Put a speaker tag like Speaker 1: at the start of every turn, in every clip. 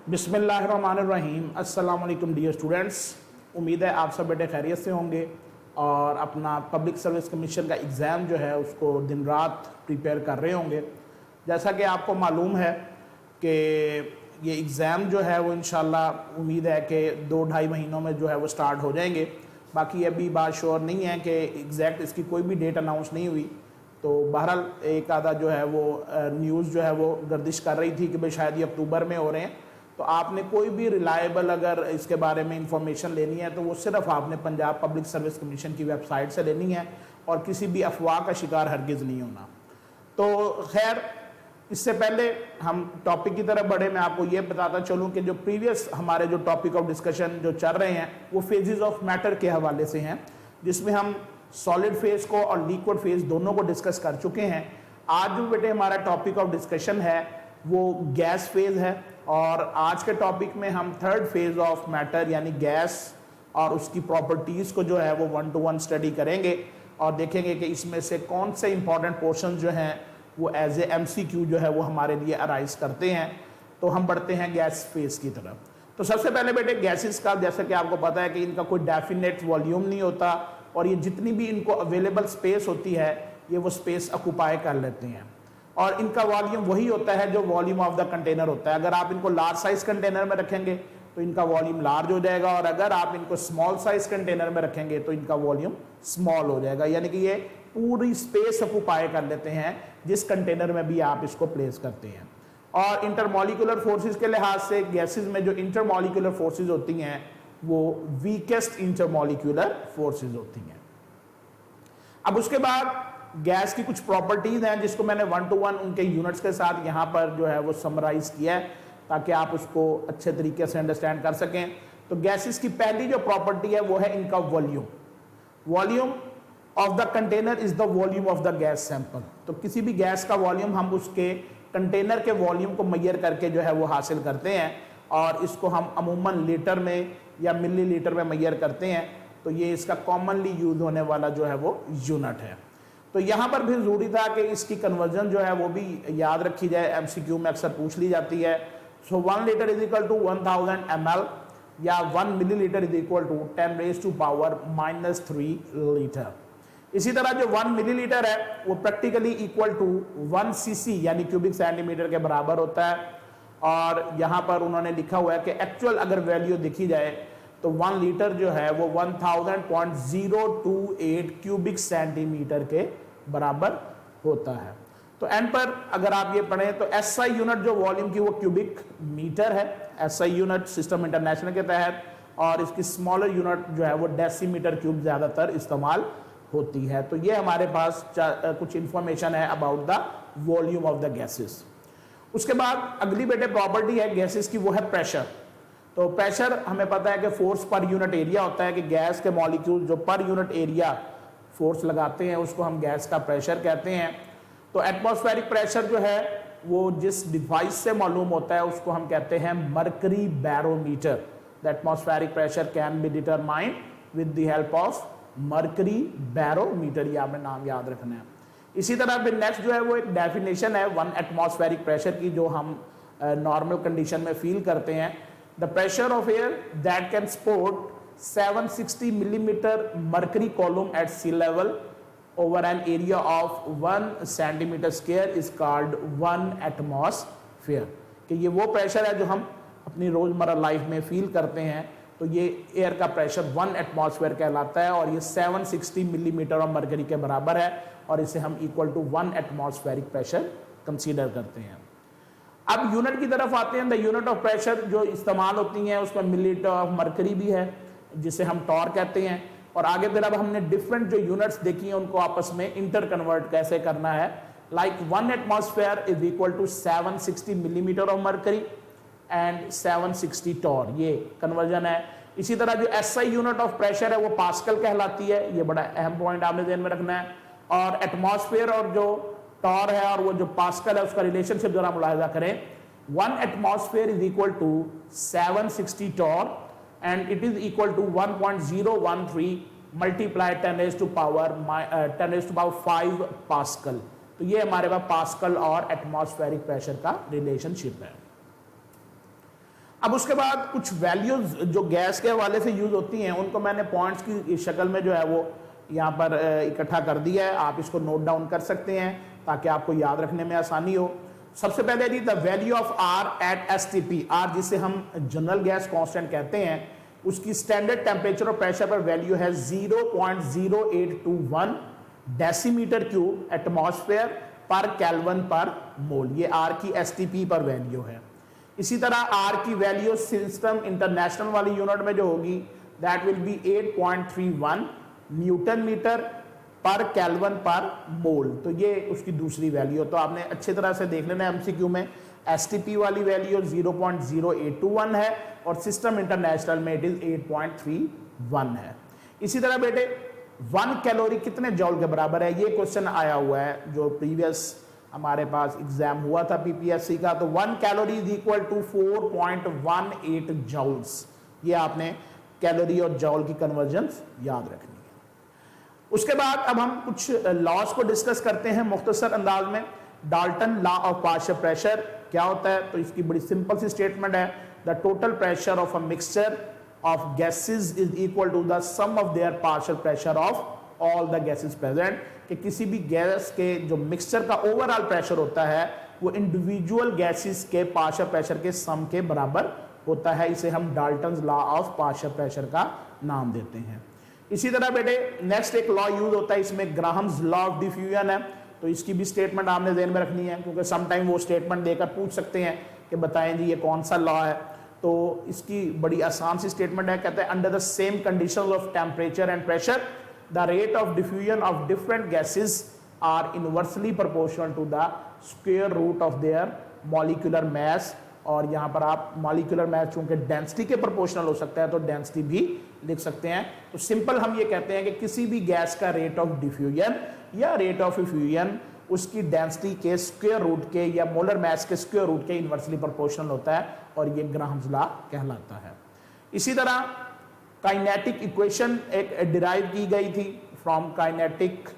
Speaker 1: बिस्मिल्लाहिर्रहमानिर्रहीम। अस्सलाम वालेकुम डियर स्टूडेंट्स, उम्मीद है आप सब बेटे खैरियत से होंगे और अपना पब्लिक सर्विस कमीशन का एग्ज़ाम जो है उसको दिन रात प्रिपेयर कर रहे होंगे। जैसा कि आपको मालूम है कि ये एग्ज़ाम जो है वो इंशाल्लाह उम्मीद है कि 2-2.5 महीनों में जो है वो स्टार्ट हो जाएंगे। बाकी अभी बात श्योर नहीं है कि एग्जैक्ट इसकी कोई भी डेट अनाउंस नहीं हुई, तो बहरहाल एक आधा जो है वो न्यूज़ जो है वो गर्दिश कर रही थी कि भाई शायद ये अक्टूबर में हो रहे हैं। तो आपने कोई भी रिलायबल अगर इसके बारे में इंफॉर्मेशन लेनी है तो वो सिर्फ आपने पंजाब पब्लिक सर्विस कमीशन की वेबसाइट से लेनी है और किसी भी अफवाह का शिकार हरगिज़ नहीं होना। तो खैर, इससे पहले हम टॉपिक की तरफ बढ़े, मैं आपको ये बताता चलूँ कि जो प्रीवियस हमारे जो टॉपिक ऑफ डिस्कशन जो चल रहे हैं वो फेजेस ऑफ मैटर के हवाले से हैं, जिसमें हम सॉलिड फेज को और लिक्विड फेज दोनों को डिस्कस कर चुके हैं। आज जो बेटे हमारा टॉपिक ऑफ डिस्कशन है वो गैस फेज है और आज के टॉपिक में हम थर्ड फेज ऑफ मैटर यानी गैस और उसकी प्रॉपर्टीज़ को जो है वो 1-to-1 स्टडी करेंगे और देखेंगे कि इसमें से कौन से इंपॉर्टेंट पोर्शन जो हैं वो एज ए MCQ जो है वो हमारे लिए अराइज करते हैं। तो हम बढ़ते हैं गैस फेज की तरफ। तो सबसे पहले बेटे गैसेस का, जैसा कि आपको पता है कि इनका कोई डेफिनेट वॉल्यूम नहीं होता और ये जितनी भी इनको अवेलेबल स्पेस होती है ये वो स्पेस ऑक्यूपाई कर लेते हैं और इनका वॉल्यूम वही होता है जो वॉल्यूम ऑफ द कंटेनर होता है। अगर आप इनको लार्ज साइज कंटेनर में रखेंगे तो इनका वॉल्यूम लार्ज हो जाएगा और अगर आप इनको स्मॉल साइज कंटेनर में रखेंगे तो इनका वॉल्यूम स्मॉल हो जाएगा, यानी कि ये पूरी स्पेस ऑक्यूपाई कर लेते हैं जिस कंटेनर में भी आप इसको प्लेस करते हैं। और इंटरमॉलिक्यूलर फोर्सेस के लिहाज से गैसेस में जो इंटरमॉलिक्यूलर फोर्सेस होती हैं वो वीकेस्ट इंटरमॉलिक्यूलर फोर्सेस होती हैं। अब उसके बाद गैस की कुछ प्रॉपर्टीज हैं जिसको मैंने 1-to-1 उनके यूनिट्स के साथ यहाँ पर जो है वो समराइज किया है ताकि आप उसको अच्छे तरीके से अंडरस्टैंड कर सकें। तो गैसेस की पहली जो प्रॉपर्टी है वो है इनका volume. Volume of the container is the volume of the gas sample. तो किसी भी गैस का वॉल्यूम हम उसके कंटेनर के वॉल्यूम को मेजर करके जो है वो हासिल करते हैं और इसको हम अमूमन लीटर में या मिलीलीटर में मेजर करते हैं। तो ये इसका कॉमनली यूज होने वाला जो है वो यूनिट है। तो यहाँ पर भी जरूरी था कि इसकी कन्वर्जन जो है वो भी याद रखी जाए, MCQ में अक्सर पूछ ली जाती है। So 1 litre is equal to 1000 ml या 1 millilitre is equal to 10⁻³ litre. इसी तरह जो 1 मिलीलीटर है वो प्रैक्टिकली इक्वल टू 1 cc यानी क्यूबिक सेंटीमीटर के बराबर होता है और यहाँ पर उन्होंने लिखा हुआ है कि एक्चुअल अगर वैल्यू देखी जाए तो 1 लीटर जो है वो 1000.028 क्यूबिक सेंटीमीटर के बराबर होता है। तो एंड पर अगर आप ये पढ़ें तो SI यूनिट जो वॉल्यूम की वो क्यूबिक मीटर है, SI यूनिट सिस्टम इंटरनेशनल के तहत, और इसकी स्मॉलर यूनिट जो है वो डेसीमीटर क्यूब ज़्यादातर इस्तेमाल होती है। तो ये हमारे पास कुछ इंफॉर्मेशन है about the volume of the gases. उसके बाद अगली बेटे प्रॉपर्टी है गैसेस की, वो है प्रेशर। तो प्रेशर हमें पता है कि फोर्स पर यूनिट एरिया होता है कि गैस के मॉलिक्यूल जो पर यूनिट एरिया फोर्स लगाते हैं उसको हम गैस का प्रेशर कहते हैं। तो एटमॉस्फेरिक प्रेशर जो है वो जिस डिवाइस से मालूम होता है उसको हम कहते हैं mercury barometer. The atmospheric pressure can be determined with the help of mercury barometer, ये आपने नाम याद रखना है। इसी तरह फिर नेक्स्ट जो है वो एक डेफिनेशन है 1 एटमॉस्फेरिक प्रेशर की जो हम नॉर्मल कंडीशन में फील करते हैं। The pressure of air that can support 760 millimeter mercury column at sea level over an area of 1 centimeter square is called 1 atmosphere। कि ये वो प्रेशर है जो हम अपनी रोजमर्रा लाइफ में फील करते हैं। तो ये एयर का प्रेशर 1 एटमॉस्फेयर कहलाता है और ये 760 मिलीमीटर ऑफ मरकरी के बराबर है और इसे हम equal to 1 atmospheric pressure consider करते हैं। अब यूनिट की तरफ आते हैं। द यूनिट ऑफ प्रेशर जो इस्तेमाल होती हैं उसमें मिलीलीटर ऑफ मरकरी भी है जिसे हम टॉर कहते हैं और आगे फिर अब हमने डिफरेंट जो यूनिट्स देखी हैं उनको आपस में इंटर कन्वर्ट कैसे करना है। Like 1 atmosphere is equal to 760 millimetre of mercury and 760 torr, ये कन्वर्जन है। इसी तरह जो SI यूनिट ऑफ प्रेशर है वो पास्कल कहलाती है, ये बड़ा अहम पॉइंट आपने ध्यान में रखना है। और एटमॉस्फेयर और जो टॉर है और वो जो पास्कल है उसका रिलेशनशिप जरा मुलाहिजा करें। 1 atmosphere is equal to 760 torr and it is equal to 1.013 multiply 10⁻5 pascal. तो ये हमारे पास पास्कल और एटमॉस्फेरिक प्रेशर का रिलेशनशिप है। अब उसके बाद कुछ वैल्यूज जो गैस के हवाले से यूज होती हैं उनको मैंने पॉइंट्स की शक्ल में जो है वो यहाँ पर इकट्ठा कर दिया है, आप इसको नोट डाउन कर सकते हैं ताकि आपको याद रखने में आसानी हो। सबसे पहले जी the value of R at STP, R जिसे हम जनरल गैस कांस्टेंट कहते हैं, उसकी स्टैंडर्ड टेम्परेचर और प्रेशर पर वैल्यू है 0.0821 decimetre cube atmosphere per kelvin per mole. ये आर की एसटीपी पर वैल्यू है। इसी तरह आर की वैल्यू सिस्टम इंटरनेशनल वाली यूनिट में जो होगी that will be 8.31 newton metre per kelvin per mole. तो ये उसकी दूसरी वैल्यू। तो आपने अच्छी तरह से देख लेना एमसीक्यू में एसटीपी वाली वैल्यू 0.0821 है और सिस्टम इंटरनेशनल में इट इज 8.31 है। इसी तरह बेटे 1 कैलोरी कितने जॉल के बराबर है, ये क्वेश्चन आया हुआ है जो प्रीवियस हमारे पास एग्जाम हुआ था पीपीएससी का। तो 1 calorie is equal to 4.18 joules. ये आपने कैलोरी और जॉल की कन्वर्जन्स याद रखनी है। उसके बाद अब हम कुछ लॉस को डिस्कस करते हैं मुख्तसर अंदाज में। Dalton law of partial pressure क्या होता है, तो इसकी बड़ी सिंपल सी स्टेटमेंट है, the total pressure of a mixture of gases is equal to the sum of their partial pressure of all the gases present. कि किसी भी गैस के जो मिक्सचर का ओवरऑल प्रेशर होता है वो इंडिविजुअल गैसेस के पार्शियल प्रेशर के सम के बराबर होता है। इसे हम Dalton's law of partial pressure का नाम देते हैं। इसी तरह बेटे नेक्स्ट एक लॉ यूज होता है इसमें, ग्राहम्स लॉ ऑफ डिफ्यूजन है। तो इसकी भी स्टेटमेंट आपने ध्यान में रखनी है क्योंकि समटाइम वो स्टेटमेंट देकर पूछ सकते हैं कि बताएं जी ये कौन सा लॉ है। तो इसकी बड़ी आसान सी स्टेटमेंट है, कहते हैं under the same conditions of temperature and pressure the rate of diffusion of different gases are inversely proportional to the square root of their molecular mass। और यहाँ पर आप molecular mass चूंकि डेंसिटी के प्रोपोर्शनल हो सकता है तो डेंसिटी भी लिख सकते हैं। तो सिंपल हम ये कहते हैं कि किसी भी गैस का रेट ऑफ डिफ्यूजन या रेट ऑफ इफ्यूजन उसकी डेंसिटी के स्क्वायर रूट के या मोलर मास के स्क्वायर रूट के इनवर्सली प्रोपोर्शनल होता है और ये ग्राहम्स लॉ कहलाता है। इसी तरह काइनेटिक इक्वेशन एक डिराइव की गई थी from kinetic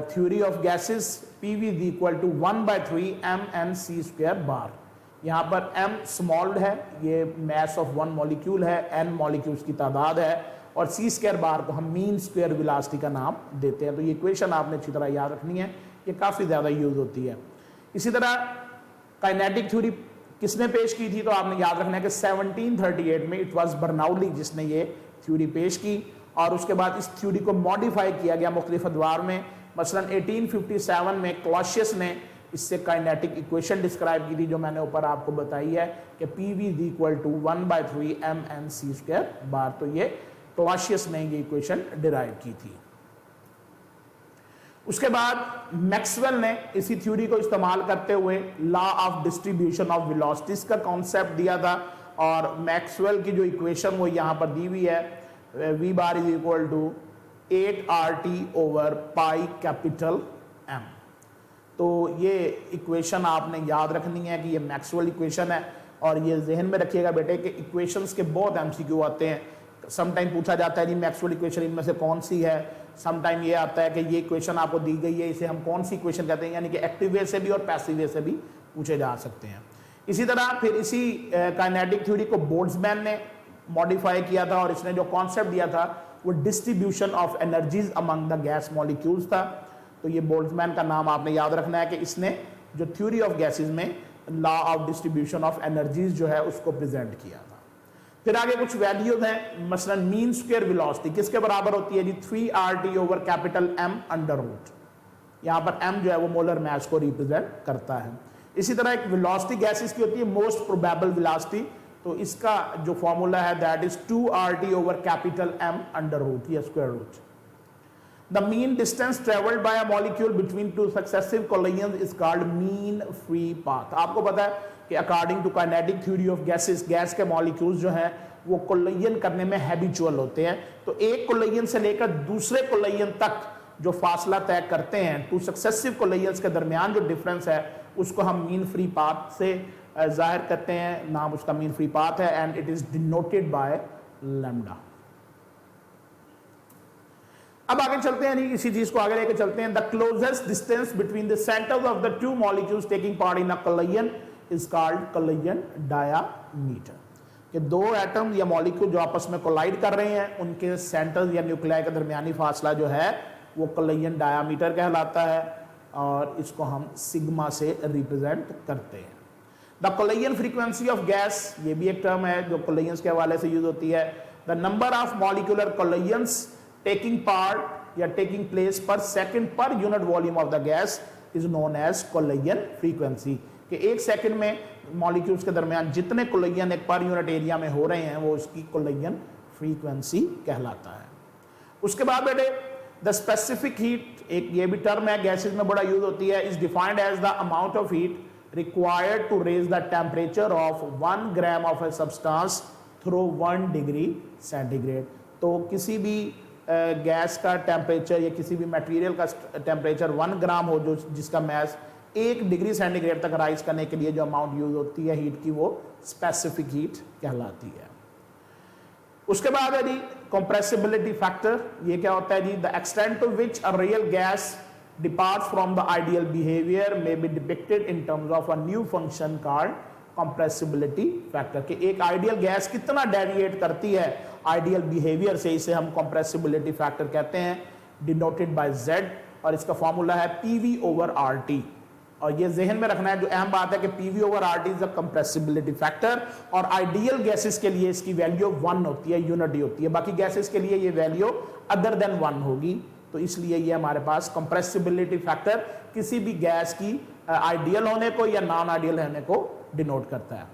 Speaker 1: theory of gases, PV is equal to 1/3 mnc square bar. यहाँ पर m स्मॉल है, ये मास ऑफ वन मॉलिक्यूल है, n मॉलिक्यूल्स की तादाद है और c स्क्वायर बार को हम मीन स्क्वायर वेलोसिटी का नाम देते हैं। तो ये इक्वेशन आपने अच्छी तरह याद रखनी है, ये काफ़ी ज़्यादा यूज होती है। इसी तरह काइनेटिक थ्योरी किसने पेश की थी, तो आपने याद रखना है कि 1738 में इट वाज बर्नौली जिसने ये थ्योरी पेश की और उसके बाद इस थ्योरी को मॉडिफाई किया गया मुख्तलिफ अदवार में। मसलन 1857 में क्लॉसियस ने इससे काइनेटिक इक्वेशन डिस्क्राइब की थी जो मैंने ऊपर आपको बताई है कि PV is equal to 1/3 mnc square bar. तो ये क्लॉसियस ने ये इक्वेशन डिराइव की थी। उसके बाद मैक्सवेल ने इसी थ्योरी को इस्तेमाल करते हुए law of distribution of velocities का कॉन्सेप्ट दिया था और मैक्सवेल की जो इक्वेशन वो यहाँ पर दी हुई है, v bar is equal to 8RT/πM। तो ये इक्वेशन आपने याद रखनी है कि ये मैक्सवेल इक्वेशन है और ये जहन में रखिएगा बेटे कि इक्वेशंस के बहुत एमसीक्यू आते हैं। समटाइम पूछा जाता है जी मैक्सवेल इक्वेशन इनमें से कौन सी है, समटाइम ये आता है कि ये इक्वेशन आपको दी गई है इसे हम कौन सी इक्वेशन कहते हैं, यानी कि एक्टिव वे से भी और पैसिव वे से भी पूछे जा सकते हैं। इसी तरह फिर इसी काइनेटिक थ्योरी को बोल्ट्जमैन ने मॉडिफाई किया था और इसने जो कॉन्सेप्ट दिया था वो distribution of energies among the gas molecules था। तो ये बोल्ट्जमैन का नाम आपने याद रखना है कि इसने जो थ्योरी ऑफ गैसेस में law of distribution of energies जो है उसको प्रेजेंट किया था। फिर आगे कुछ वैल्यूज हैं, मसलन मीन स्क्वायर वेलोसिटी किसके बराबर होती है जी 3RT/M अंडर रूट। यहाँ पर m जो है वो मोलर मास को रिप्रेजेंट करता है। इसी तरह एक वेलोसिटी गैसेस की होती है मोस्ट प्रोबेबल वेलोसिटी, तो इसका जो फॉर्मूला है that is 2RT/M under root या square root. The mean distance travelled by a molecule between two successive collisions is called mean free path. आपको पता है कि according to kinetic theory of gases gas के molecules जो हैं वो collision करने में हैबिचुअल होते हैं। तो एक कोलिजन से लेकर दूसरे कोलिजन तक जो फासला तय करते हैं, टू सक्सेसिव कोलिजन्स के दरमियान जो डिफरेंस है उसको हम मीन फ्री पाथ से जाहिर करते हैं, नाम उसका मीन फ्री पाथ है and it is denoted by lambda. अब आगे चलते हैं, इसी चीज को आगे लेके चलते हैं। The closest distance between the centres of the two molecules taking part in a collision is called collision diameter. कि दो एटम या मॉलिक्यूल जो आपस में कोलाइड कर रहे हैं उनके सेंटर या न्यूक्लियाई का दरमियानी फासला जो है वो कोलिजन डायामीटर कहलाता है और इसको हम सिग्मा से रिप्रेजेंट करते हैं। The collision frequency of gas, ये भी एक टर्म है जो कोलिजन्स के हवाले से यूज होती है। The number of molecular collisions taking part या taking place per second per unit volume of the gas is known as collision frequency, कि एक सेकंड में मॉलिक्यूल्स के दरमियान जितने कोलिजन एक पर यूनिट एरिया में हो रहे हैं वो उसकी कोलिजन फ्रीक्वेंसी कहलाता है। उसके बाद बेटे द स्पेसिफिक हीट, एक ये भी टर्म है गैसेस में बड़ा यूज होती है, is defined as the amount of heat required to raise the temperature of 1 gram of a substance through 1 degree centigrade। तो किसी भी गैस का टेम्परेचर या किसी भी मटेरियल का टेम्परेचर 1 ग्राम हो जो जिसका मैस 1 डिग्री सेंटीग्रेड तक राइज करने के लिए जो अमाउंट यूज होती है हीट की वो स्पेसिफिक हीट कहलाती है। उसके बाद है जी कंप्रेसिबिलिटी फैक्टर, ये क्या होता है जी, the extent to which a real gas departs from the ideal behavior may be depicted in terms of a new function called compressibility factor, कि एक आइडियल गैस कितना डेविएट करती है आइडियल बिहेवियर से, इसे हम compressibility factor कहते हैं, डिनोटेड बाय Z, और इसका फॉर्मूला है PV over RT। और ये जहन में रखना है, जो अहम बात है कि PV over RT is a compressibility factor, और आइडियल गैसेस के लिए इसकी वैल्यू 1 होती है, यूनिटी होती है, बाकी गैसेस के लिए ये वैल्यू अदर देन 1 होगी। तो इसलिए ये हमारे पास कंप्रेसिबिलिटी फैक्टर किसी भी गैस की आइडियल होने को या नॉन आइडियल होने को डिनोट करता है।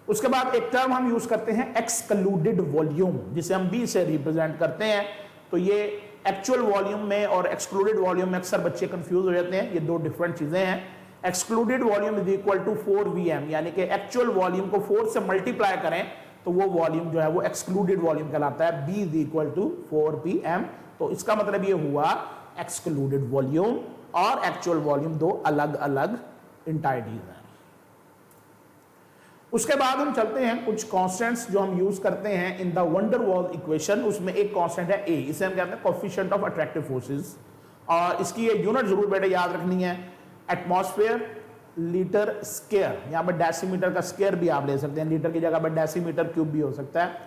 Speaker 1: उसके बाद एक टर्म हम यूज करते हैं एक्सक्लूडेड वॉल्यूम, जिसे हम बी से रिप्रेजेंट करते हैं। तो ये एक्चुअल वॉल्यूम में और एक्सक्लूडेड वॉल्यूम में अक्सर बच्चे कंफ्यूज हो जाते हैं, ये दो डिफरेंट चीजें हैं। Excluded volume is equal to 4Vm, यानी कि एक्चुअल वॉल्यूम को 4 से मल्टीप्लाई करें तो वो वॉल्यूम जो है वो एक्सक्लूडेड वॉल्यूम कहलाता है। B is equal to 4Pm। तो इसका मतलब ये हुआ एक्सक्लूडेड वॉल्यूम और एक्चुअल वॉल्यूम दो अलग अलग इंटाइटीज हैं। उसके बाद हम चलते हैं कुछ कांस्टेंट्स जो हम यूज करते हैं in the wonder wall equation. उसमें एक कांस्टेंट है A, इसे हम कहते हैं कोएफिशिएंट ऑफ अट्रैक्टिव फोर्सेस, और इसकी ये यूनिट जरूर बेटे याद रखनी है, एटमॉस्फेयर लीटर स्क्वायर। यहां पर डेसीमीटर का स्क्वायर भी आप ले सकते हैं, लीटर की जगह पर डेसीमीटर क्यूब भी हो सकता है,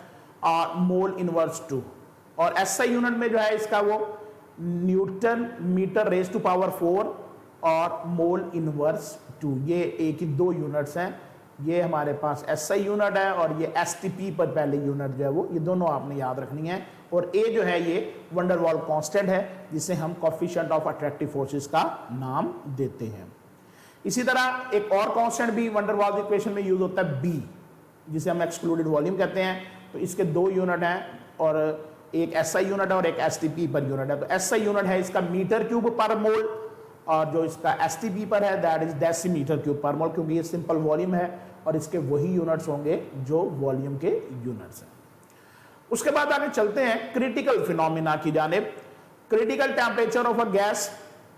Speaker 1: और मोल इनवर्स 2, और SI यूनिट में जो है इसका वो newton metre raise to power 4 और मोल इनवर्स 2, ये एक ही दो यूनिट्स हैं। ये हमारे पास SI यूनिट है और ये STP पर पहले यूनिट जो है वो, ये दोनों आपने याद रखनी है। और A जो है ये वंडर वॉल कांस्टेंट है जिसे हम कोएफिशिएंट ऑफ अट्रैक्टिव फोर्सेस का नाम देते हैं। इसी तरह एक और कांस्टेंट भी वंडर वॉल इक्वेशन में यूज होता है B, जिसे हम एक्सक्लूडेड वॉल्यूम कहते हैं। तो इसके दो यूनिट हैं, और एक SI यूनिट है और एक STP पर यूनिट है। तो SI यूनिट है इसका मीटर क्यूब पर मोल, और जो इसका STP पर है दैट इज डेसीमीटर क्यूब पर मोल, क्योंकि ये सिंपल वॉल्यूम है और इसके वही यूनिट्स होंगे जो वॉल्यूम के यूनिट्स हैं। उसके बाद आगे चलते हैं क्रिटिकल फिनोमिना की जानिब। Critical temperature of a gas,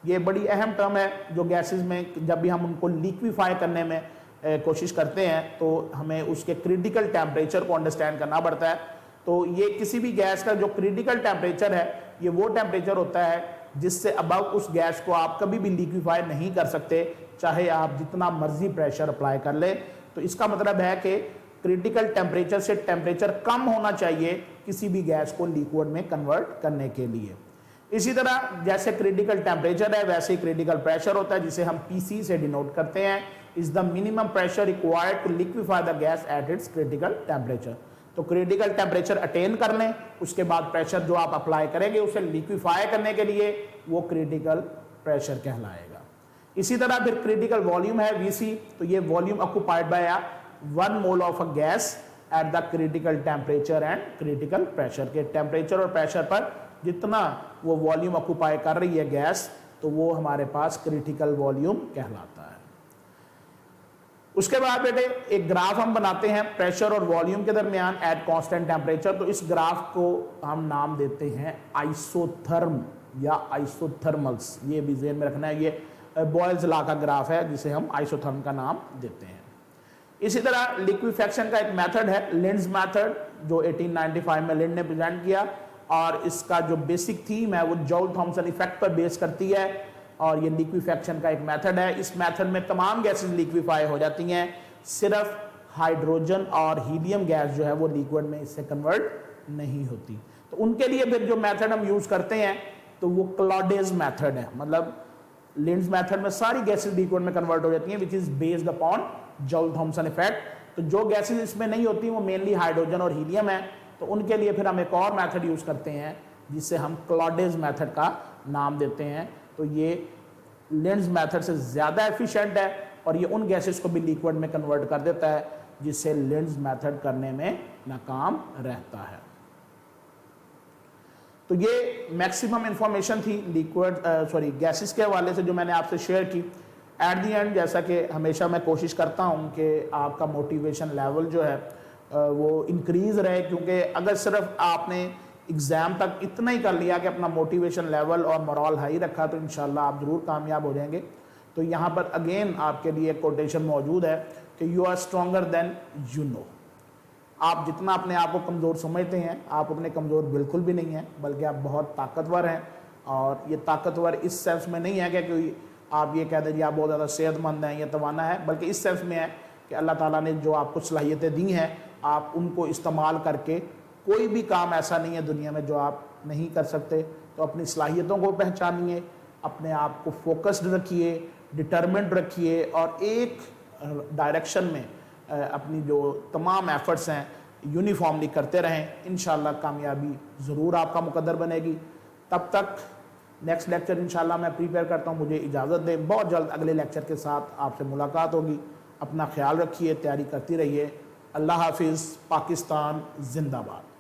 Speaker 1: ये बड़ी अहम टर्म है जो गैसेस में जब भी हम उनको लिक्विफाई करने में कोशिश करते हैं तो हमें उसके क्रिटिकल टेम्परेचर को अंडरस्टैंड करना पड़ता है। तो ये किसी भी गैस का जो क्रिटिकल टेम्परेचर है ये वो टेम्परेचर होता है जिससे अबव उस गैस को आप कभी भी लिक्विफाई नहीं कर सकते, चाहे आप जितना मर्जी प्रेशर अप्लाई कर ले। तो इसका मतलब है कि क्रिटिकल टेम्परेचर से टेम्परेचर कम होना चाहिए किसी भी गैस को लिक्विड में कन्वर्ट करने के लिए। इसी तरह जैसे क्रिटिकल टेम्परेचर है वैसे ही क्रिटिकल प्रेशर होता है जिसे हम PC से डिनोट करते हैं, is the minimum pressure required to liquefy the gas at its critical temperature. तो क्रिटिकल टेम्परेचर अटेन कर लें, उसके बाद प्रेशर जो आप अप्लाई करेंगे उसे लिक्विफाई करने के लिए वो क्रिटिकल प्रेशर कहलाएगा। इसी तरह फिर क्रिटिकल वॉल्यूम है VC, तो ये volume occupied by 1 mole of a gas at the critical temperature and critical pressure, के टेम्परेचर और प्रेशर पर जितना वो वॉल्यूम ऑक्युपाई कर रही है गैस तो वो हमारे पास क्रिटिकल वॉल्यूम कहलाता है। उसके बाद बेटे एक ग्राफ हम बनाते हैं प्रेशर और वॉल्यूम के दरमियान एट कांस्टेंट टेम्परेचर। तो इस ग्राफ को हम नाम देते हैं आइसोथर्म या आइसोथर्मल्स, ये भी ज़हन में रखना है। ये बॉयल्स लॉ का ग्राफ है जिसे हम आइसोथर्म का नाम देते हैं। इसी तरह लिक्विफेक्शन का एक मेथड है लिंड्स मेथड, जो 1895 में लिंड ने प्रेजेंट किया, और इसका जो बेसिक थीम है वो जॉल थॉमसन इफेक्ट पर बेस करती है, और ये लिक्विफेक्शन का एक मेथड है। इस मेथड में तमाम गैसेस लिक्विफाई हो जाती हैं, सिर्फ हाइड्रोजन और हीलियम गैस जो है वो लिक्विड में इससे कन्वर्ट नहीं होती। तो उनके लिए फिर जो मेथड हम यूज़ करते हैं तो वो क्लॉडेज मेथड है, मतलब लिंड्स मेथड में सारी गैसेस लिक्विड में कन्वर्ट हो जाती हैं, which is based upon Joule Thomson effect. तो जो गैसेस इसमें नहीं होती वो मेनली हाइड्रोजन और हीलियम है, तो उनके लिए फिर हम एक और मेथड यूज़ करते हैं जिससे हम क्लॉडेज मेथड का नाम देते हैं। तो ये लिंड्स मेथड से ज़्यादा एफिशिएंट है और ये उन गैसेस को भी लिक्विड में कन्वर्ट कर देता है जिससे लिंड्स मेथड करने में नाकाम रहता है। तो ये मैक्सिमम इंफॉर्मेशन थी लिक्विड गैसेस के हवाले से जो मैंने आपसे शेयर की। एट दी एंड जैसा कि हमेशा मैं कोशिश करता हूँ कि आपका मोटिवेशन लेवल जो है वो इंक्रीज़ रहे, क्योंकि अगर सिर्फ आपने एग्ज़ाम तक इतना ही कर लिया कि अपना मोटिवेशन लेवल और मोरल हाई रखा तो इंशाल्लाह आप ज़रूर कामयाब हो जाएंगे। तो यहाँ पर अगेन आपके लिए एक कोटेशन मौजूद है कि you are stronger than you know. आप जितना अपने आप को कमज़ोर समझते हैं आप अपने कमज़ोर बिल्कुल भी नहीं हैं, बल्कि आप बहुत ताकतवर हैं। और ये ताकतवर इस सेंस में नहीं है कि कोई आप ये कह दें जी आप बहुत ज़्यादा सेहतमंद हैं या तवाना है, बल्कि इस सेंस में है कि अल्लाह ताला ने जो आपको सलाहियतें दी हैं आप उनको इस्तेमाल करके, कोई भी काम ऐसा नहीं है दुनिया में जो आप नहीं कर सकते। तो अपनी सलाहियतों को पहचानिए, अपने आप को फोकस्ड रखिए, डिटर्मिन्ड रखिए और एक डायरेक्शन में अपनी जो तमाम एफ़र्ट्स हैं यूनिफॉर्मली करते रहें। इंशाल्लाह कामयाबी ज़रूर आपका मुकद्दर बनेगी। तब तक नेक्स्ट लेक्चर इंशाल्लाह मैं प्रिपेयर करता हूँ, मुझे इजाज़त दें। बहुत जल्द अगले लेक्चर के साथ आपसे मुलाकात होगी। अपना ख्याल रखिए, तैयारी करती रहिए। अल्लाह हाफिज़। पाकिस्तान जिंदाबाद।